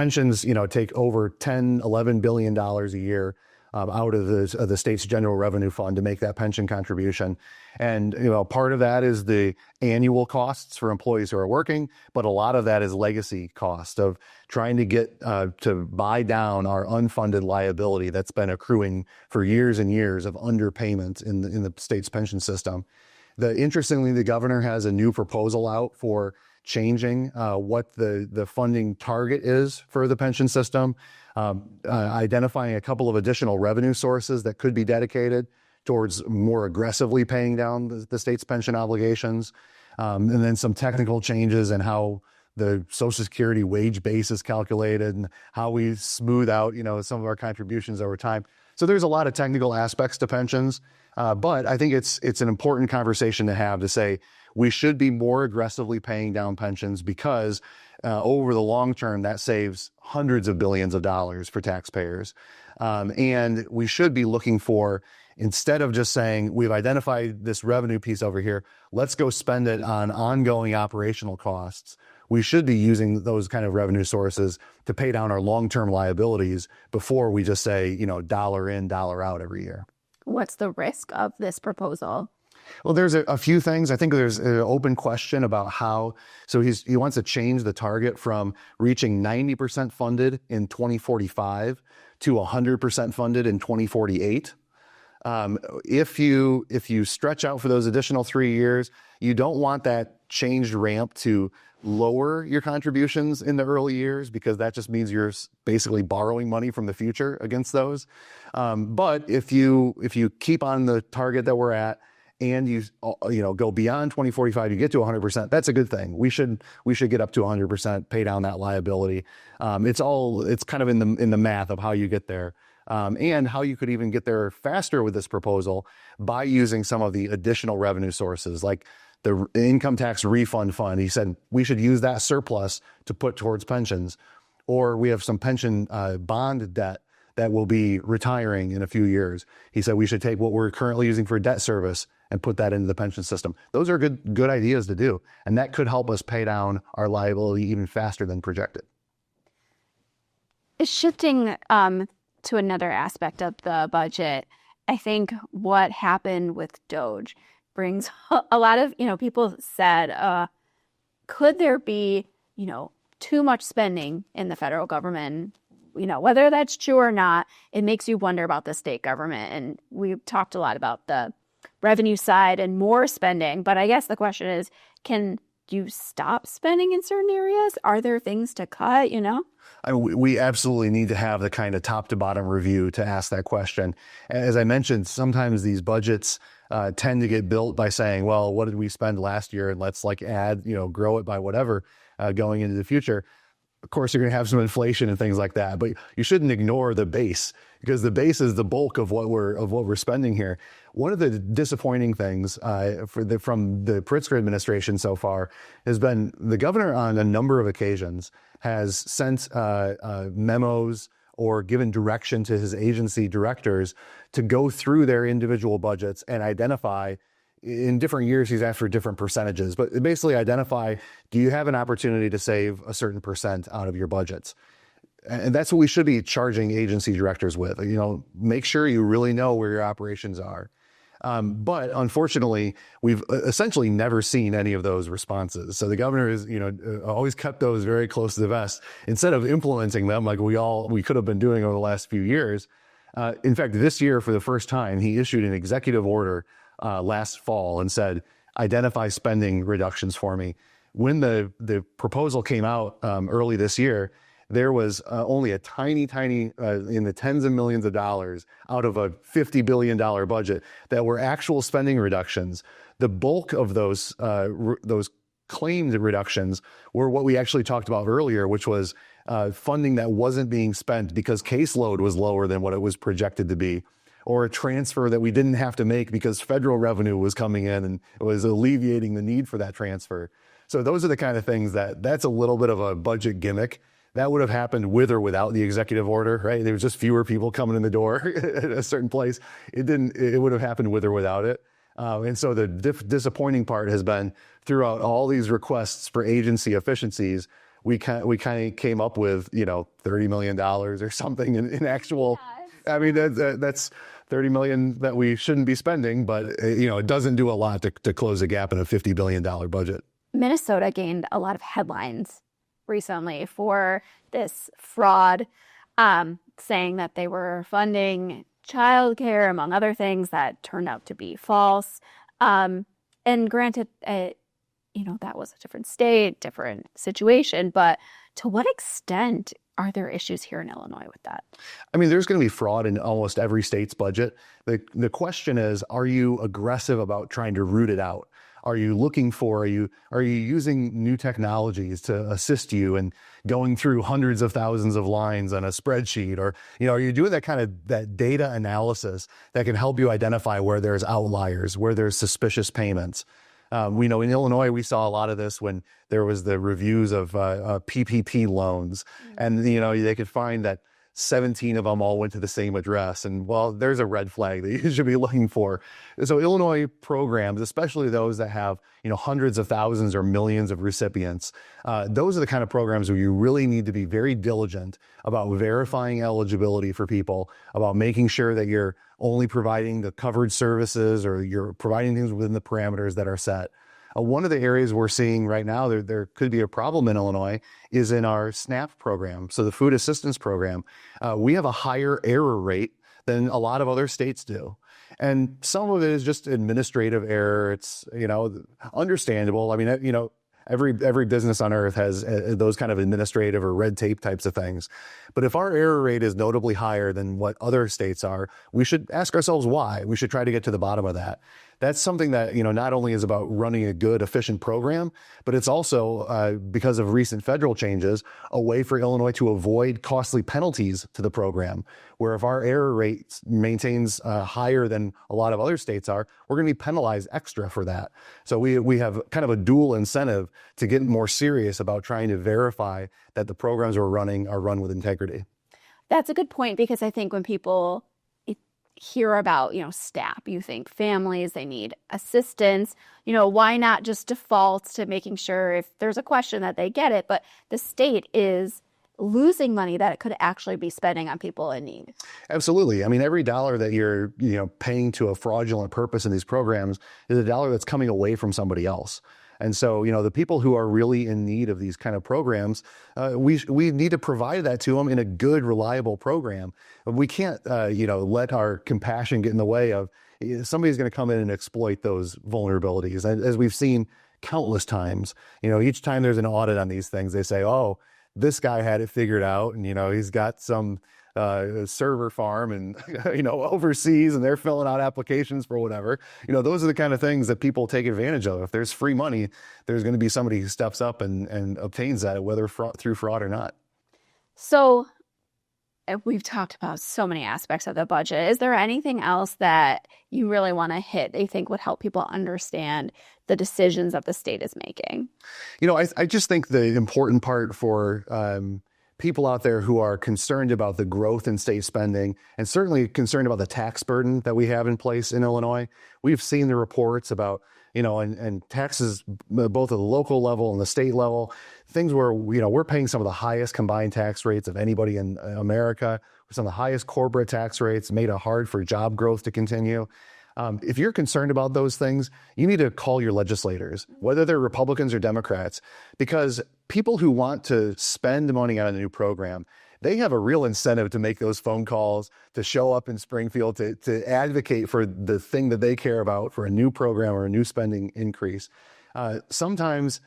Pensions, take over $10-11 billion a year out of the state's general revenue fund to make that pension contribution. And, part of that is the annual costs for employees who are working, but a lot of that is legacy cost of trying to get to buy down our unfunded liability that's been accruing for years and years of underpayment in the state's pension system. Interestingly, the governor has a new proposal out for changing what the funding target is for the pension system, identifying a couple of additional revenue sources that could be dedicated towards more aggressively paying down the state's pension obligations, and then some technical changes in how the Social Security wage base is calculated and how we smooth out, some of our contributions over time. So there's a lot of technical aspects to pensions, but I think it's an important conversation to have to say we should be more aggressively paying down pensions because over the long term, that saves hundreds of billions of dollars for taxpayers. And we should be looking for, instead of just saying, we've identified this revenue piece over here, let's go spend it on ongoing operational costs. We should be using those kind of revenue sources to pay down our long-term liabilities before we just say, dollar in, dollar out every year. What's the risk of this proposal? Well, there's a few things. I think there's an open question about how, so he wants to change the target from reaching 90% funded in 2045 to 100% funded in 2048. If you stretch out for those additional 3 years, you don't want that changed ramp to lower your contributions in the early years because that just means you're basically borrowing money from the future against those. But if you keep on the target that we're at, and you go beyond 2045, you get to 100%. That's a good thing. We should get up to 100%, pay down that liability. It's kind of in the math of how you get there, and how you could even get there faster with this proposal by using some of the additional revenue sources, like the income tax refund fund. He said we should use that surplus to put towards pensions, or we have some pension bond debt that will be retiring in a few years. He said we should take what we're currently using for debt service and put that into the pension system. Those are good ideas to do. And that could help us pay down our liability even faster than projected. Shifting to another aspect of the budget, I think what happened with DOGE brings a lot of, people said, could there be, too much spending in the federal government? Whether that's true or not, it makes you wonder about the state government. And we've talked a lot about the revenue side and more spending. But I guess the question is, can you stop spending in certain areas? Are there things to cut, We absolutely need to have the kind of top to bottom review to ask that question. As I mentioned, sometimes these budgets tend to get built by saying, well, what did we spend last year? And let's add, grow it by whatever going into the future. Of course, you're going to have some inflation and things like that, but you shouldn't ignore the base because the base is the bulk of what we're spending here. One of the disappointing things from the Pritzker administration so far has been the governor on a number of occasions has sent memos or given direction to his agency directors to go through their individual budgets and identify. In different years, he's asked for different percentages, but basically identify, do you have an opportunity to save a certain percent out of your budgets? And that's what we should be charging agency directors with. Make sure you really know where your operations are. But unfortunately, we've essentially never seen any of those responses. So the governor is, always kept those very close to the vest instead of implementing them like we could have been doing over the last few years. In fact, this year, for the first time, he issued an executive order last fall and said, identify spending reductions for me. When the proposal came out early this year, there was only a tiny, in the tens of millions of dollars out of a $50 billion budget that were actual spending reductions. The bulk of those claimed reductions were what we actually talked about earlier, which was funding that wasn't being spent because caseload was lower than what it was projected to be, or a transfer that we didn't have to make because federal revenue was coming in and it was alleviating the need for that transfer. So those are the kind of things that's a little bit of a budget gimmick. That would have happened with or without the executive order, right? There was just fewer people coming in the door at a certain place. It would have happened with or without it. And so the disappointing part has been throughout all these requests for agency efficiencies, we kind of came up with, $30 million or something in actual. I mean, that's 30 million that we shouldn't be spending, but it doesn't do a lot to close a gap in a $50 billion budget. Minnesota gained a lot of headlines recently for this fraud, saying that they were funding childcare, among other things that turned out to be false. And granted, that was a different state, different situation, but to what extent are there issues here in Illinois with that? I mean, there's going to be fraud in almost every state's budget. The question is, are you aggressive about trying to root it out? Are you using new technologies to assist you in going through hundreds of thousands of lines on a spreadsheet? Or, are you doing that data analysis that can help you identify where there's outliers, where there's suspicious payments? We know in Illinois, we saw a lot of this when there was the reviews of PPP loans, and they could find that 17 of them all went to the same address, and well, there's a red flag that you should be looking for. So Illinois programs, especially those that have hundreds of thousands or millions of recipients, those are the kind of programs where you really need to be very diligent about verifying eligibility for people, about making sure that you're only providing the covered services or you're providing things within the parameters that are set. One of the areas we're seeing right now, there could be a problem in Illinois, is in our SNAP program, so the food assistance program. We have a higher error rate than a lot of other states do. And some of it is just administrative error. It's, understandable. I mean, every business on earth has those kind of administrative or red tape types of things. But if our error rate is notably higher than what other states are, we should ask ourselves why. We should try to get to the bottom of that. That's something that, not only is about running a good, efficient program, but it's also, because of recent federal changes, a way for Illinois to avoid costly penalties to the program, where if our error rate maintains higher than a lot of other states are, we're going to be penalized extra for that. So we have kind of a dual incentive to get more serious about trying to verify that the programs we're running are run with integrity. That's a good point, because I think when people hear about, STAP, you think families, they need assistance, why not just default to making sure if there's a question that they get it, but the state is losing money that it could actually be spending on people in need. Absolutely. I mean, every dollar that you're, paying to a fraudulent purpose in these programs is a dollar that's coming away from somebody else. And so, the people who are really in need of these kind of programs, we need to provide that to them in a good, reliable program. We can't, let our compassion get in the way of somebody's going to come in and exploit those vulnerabilities. And as we've seen countless times, each time there's an audit on these things, they say, oh, this guy had it figured out, and, he's got some server farm and, overseas, and they're filling out applications for whatever. Those are the kind of things that people take advantage of. If there's free money, there's going to be somebody who steps up and obtains that, whether through fraud or not. So we've talked about so many aspects of the budget. Is there anything else that you really want to hit that you think would help people understand the decisions that the state is making? I just think the important part for people out there who are concerned about the growth in state spending, and certainly concerned about the tax burden that we have in place in Illinois. We've seen the reports about, and taxes, both at the local level and the state level, things where, we're paying some of the highest combined tax rates of anybody in America, some of the highest corporate tax rates, made it hard for job growth to continue. If you're concerned about those things, you need to call your legislators, whether they're Republicans or Democrats, because people who want to spend money on a new program, they have a real incentive to make those phone calls, to show up in Springfield, to advocate for the thing that they care about, for a new program or a new spending increase. Sometimes,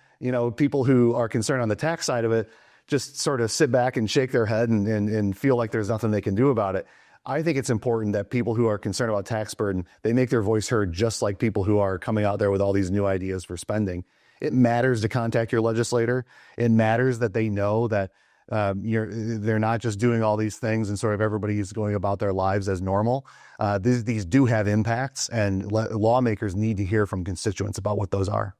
people who are concerned on the tax side of it just sort of sit back and shake their head and feel like there's nothing they can do about it. I think it's important that people who are concerned about tax burden, they make their voice heard, just like people who are coming out there with all these new ideas for spending. It matters to contact your legislator. It matters that they know that they're not just doing all these things and sort of everybody's going about their lives as normal. These do have impacts, and lawmakers need to hear from constituents about what those are.